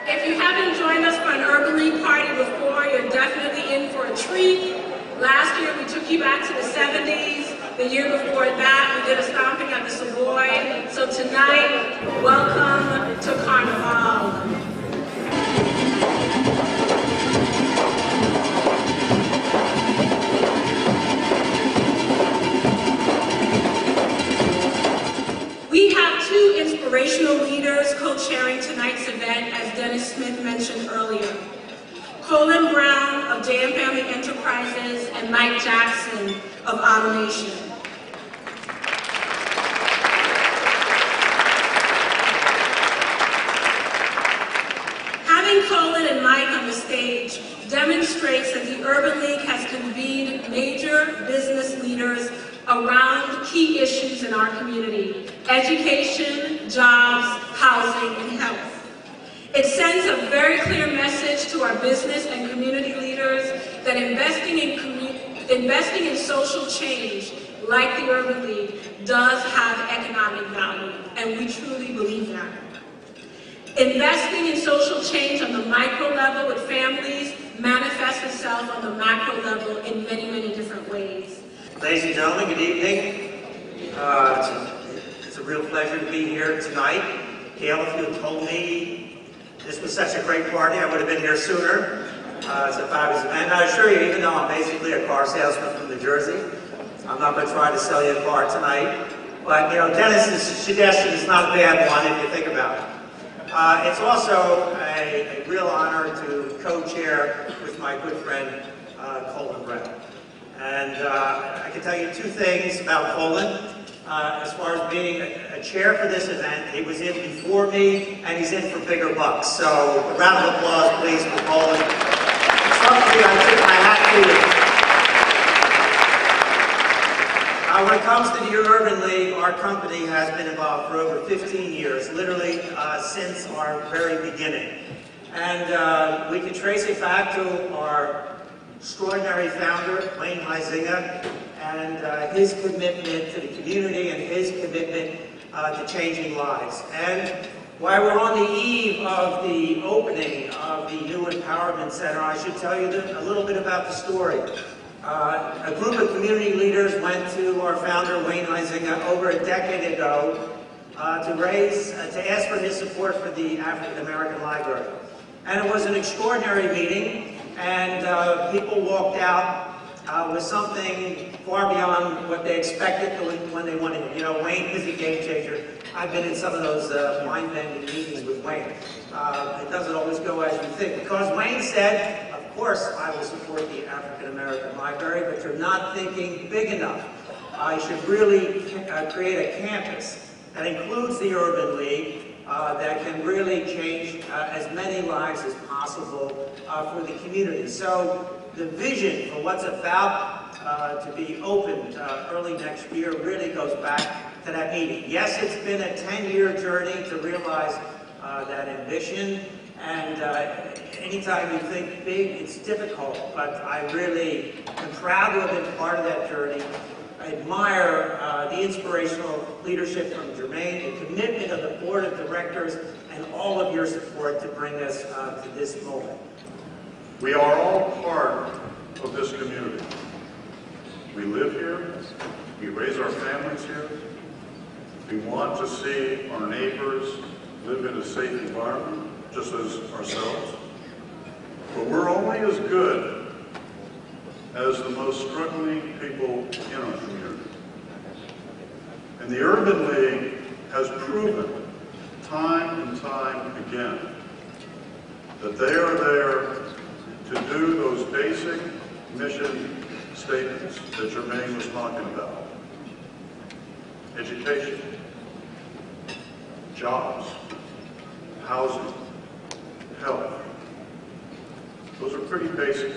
If you haven't joined us for an Urban League party before, you're definitely in for a treat. Last year we took you back to the 70s. The year before that we did a stomping at the Savoy. So tonight, welcome to Carnival. We have two inspirational leaders co-chairing tonight's event, as Dennis Smith mentioned earlier. Colin Brown of J.M. Family Enterprises and Mike Jackson of Automation. Having Colin and Mike on the stage demonstrates that the Urban League has convened major business leaders around key issues in our community: education, jobs, housing, and health. It sends a very clear message to our business and community leaders that investing in social change, like the Urban League, does have economic value, and we truly believe that. Investing in social change on the micro level with families manifests itself on the macro level in many, many different ways. Ladies and gentlemen, good evening. It's a real pleasure to be here tonight. Gail, if you had told me this was such a great party, I would have been here sooner. It's a fabulous event. I assure you, even though I'm basically a car salesman from New Jersey, I'm not going to try to sell you a car tonight. But, you know, Dennis's suggestion is not a bad one if you think about it. It's also a real honor to co-chair with my good friend, Colin Brown. And I can tell you two things about Colin. As far as being a chair for this event, he was in before me, and he's in for bigger bucks. So a round of applause, please, for Colin. Something I tip my hat to. When it comes to the Urban League, our company has been involved for over 15 years, literally since our very beginning. And we can trace it back to our extraordinary founder, Wayne Huizinga, and his commitment to the community and his commitment to changing lives. And while we're on the eve of the opening of the new Empowerment Center, I should tell you a little bit about the story. A group of community leaders went to our founder, Wayne Huizinga, over a decade ago to ask for his support for the African American Library. And it was an extraordinary meeting, and people walked out with something far beyond what they expected when they wanted it. You know, Wayne is a game changer. I've been in some of those mind-bending meetings with Wayne. It doesn't always go as you think, because Wayne said, of course I will support the African American Library, but you're not thinking big enough. I should really create a campus that includes the Urban League, that can really change as many lives as possible for the community. So the vision for what's about to be opened early next year really goes back to that meeting. Yes, it's been a 10-year journey to realize that ambition, and anytime you think big, it's difficult, but I really am proud to have been part of that journey. I admire the inspirational leadership from Jermaine, the commitment of the board of directors, and all of your support to bring us to this moment. We are all part of this community. We live here, we raise our families here, we want to see our neighbors live in a safe environment, just as ourselves. But we're only as good as the most struggling people in our community. And the Urban League has proven time and time again that they are there to do those basic mission statements that Jermaine was talking about. Education, jobs, housing, health. Those are pretty basic,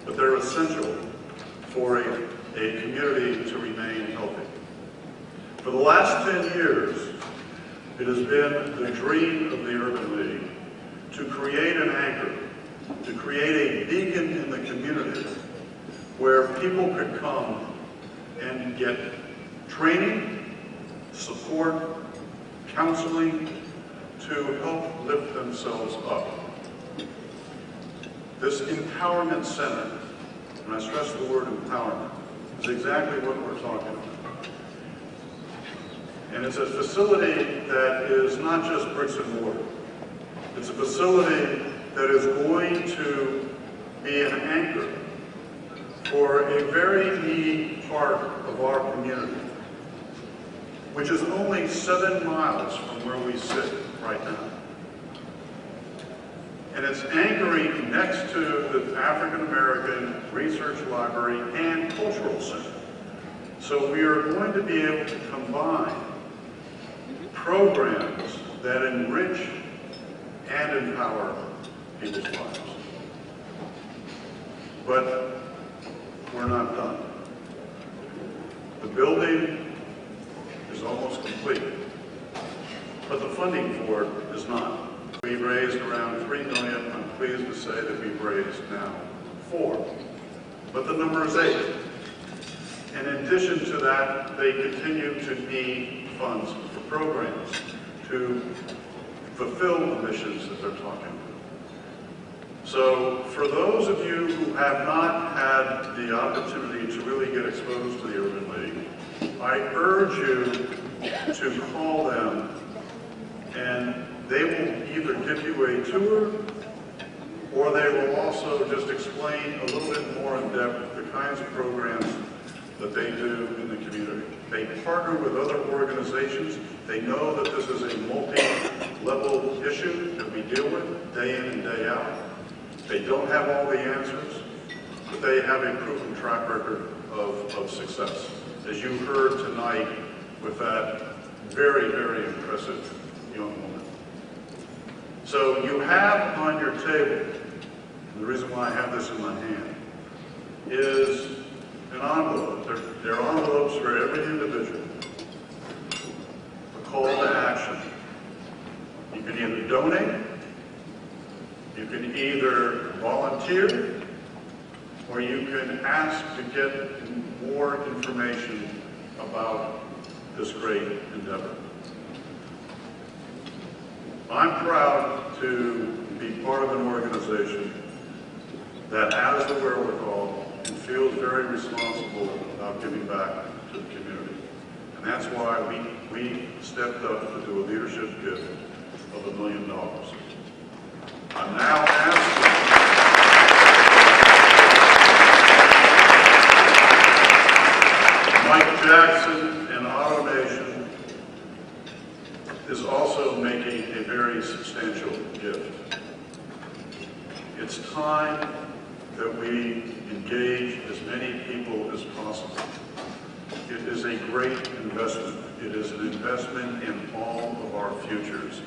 but they're essential for a community to remain healthy. For the last 10 years, it has been the dream of the Urban League to create an anchor, to create a beacon in the community where people could come and get training, support, counseling, to help lift themselves up. This empowerment center, and I stress the word empowerment, is exactly what we're talking about. And it's a facility that is not just bricks and mortar. It's a facility that is going to be an anchor for a very needy part of our community, which is only 7 miles from where we sit right now. And it's anchoring next to the African American Research Library and Cultural Center. So we are going to be able to combine programs that enrich and empower people's lives. But we're not done. The building is almost complete, but the funding for it is not. We've raised around $3 million. I'm pleased to say that we've raised now $4 million, but the number is 8. And in addition to that, they continue to need funds for programs to fulfill the missions that they're talking about. So for those of you who have not had the opportunity to really get exposed to the Urban League, I urge you to call them, and they will either give you a tour or they will also just explain a little bit more in depth the kinds of programs that they do in the community. They partner with other organizations. They know that this is a multi-level issue that we deal with day in and day out. They don't have all the answers, but they have a proven track record of success, as you heard tonight with that very, very impressive young woman. So you have on your table, and the reason why I have this in my hand, is an envelope. There are envelopes for every individual. A call to action. You can either donate, you can either volunteer, or you can ask to get more information about this great endeavor. I'm proud to be part of an organization that has the wherewithal and feels very responsible about giving back to the community. And that's why we stepped up to do a leadership gift of $1 million. I'm now asking Mike Jackson and Automation is also making a very substantial gift. It's time that we engage as many people as possible. It is a great investment. It is an investment in all of our futures.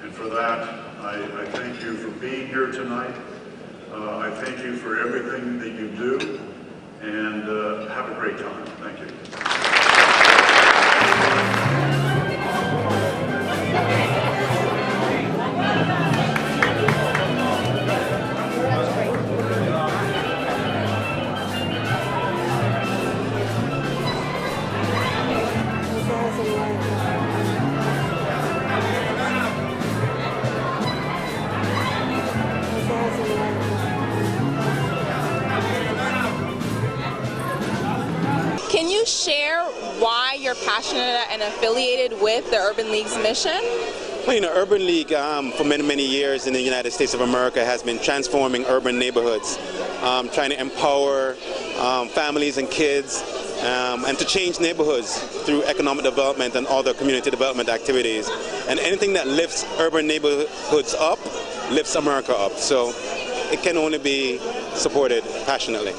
And for that, I thank you for being here tonight. I thank you for everything that you do, and have a great time. Thank you. Can you share why you're passionate and affiliated with the Urban League's mission? Well, you know, Urban League for many, many years in the United States of America has been transforming urban neighborhoods, trying to empower families and kids, and to change neighborhoods through economic development and other community development activities. And anything that lifts urban neighborhoods up lifts America up. So it can only be supported passionately.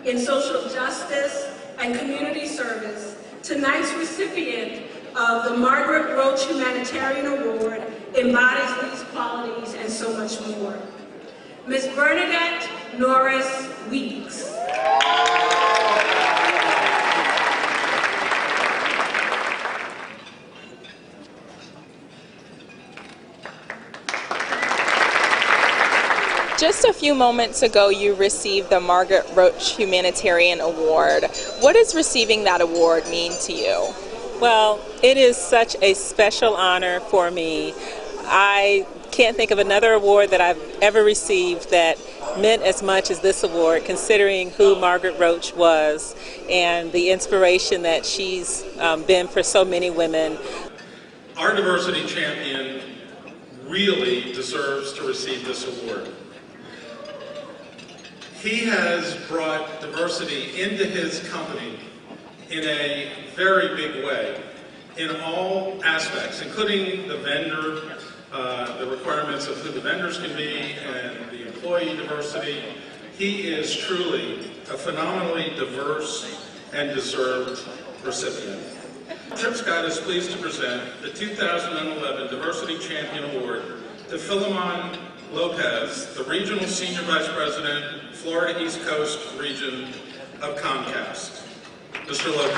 In social justice and community service, tonight's recipient of the Margaret Roach Humanitarian Award embodies these qualities and so much more. Ms. Bernadette Norris Weeks. Just a few moments ago, you received the Margaret Roach Humanitarian Award. What does receiving that award mean to you? Well, it is such a special honor for me. I can't think of another award that I've ever received that meant as much as this award, considering who Margaret Roach was and the inspiration that she's been for so many women. Our diversity champion really deserves to receive this award. He has brought diversity into his company in a very big way, in all aspects, including the vendor, the requirements of who the vendors can be, and the employee diversity. He is truly a phenomenally diverse and deserved recipient. Trip Scott is pleased to present the 2011 Diversity Champion Award to Philemon Lopez, the Regional Senior Vice President, Florida East Coast Region of Comcast. Mr. Lopez.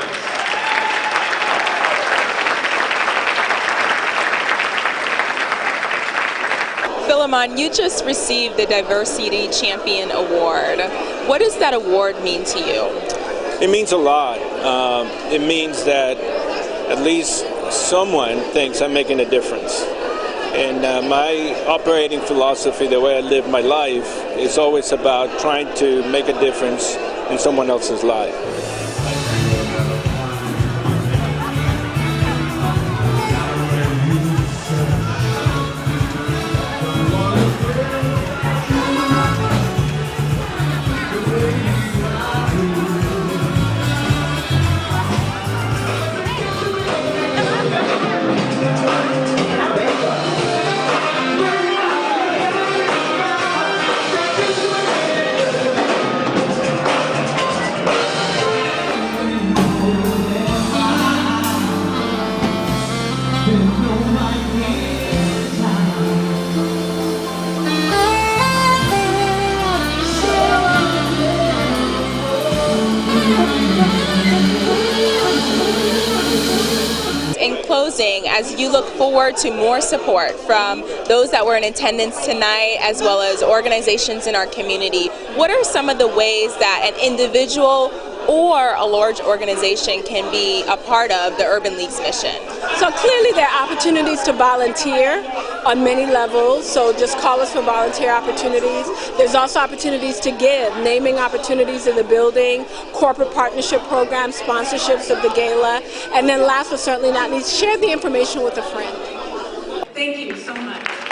Philemon, you just received the Diversity Champion Award. What does that award mean to you? It means a lot. It means that at least someone thinks I'm making a difference. And my operating philosophy, the way I live my life, is always about trying to make a difference in someone else's life. In closing, as you look forward to more support from those that were in attendance tonight, as well as organizations in our community, what are some of the ways that an individual or a large organization can be a part of the Urban League's mission? So clearly there are opportunities to volunteer on many levels, so just call us for volunteer opportunities. There's also opportunities to give, naming opportunities in the building, corporate partnership programs, sponsorships of the gala, and then last but certainly not least, share the information with a friend. Thank you so much.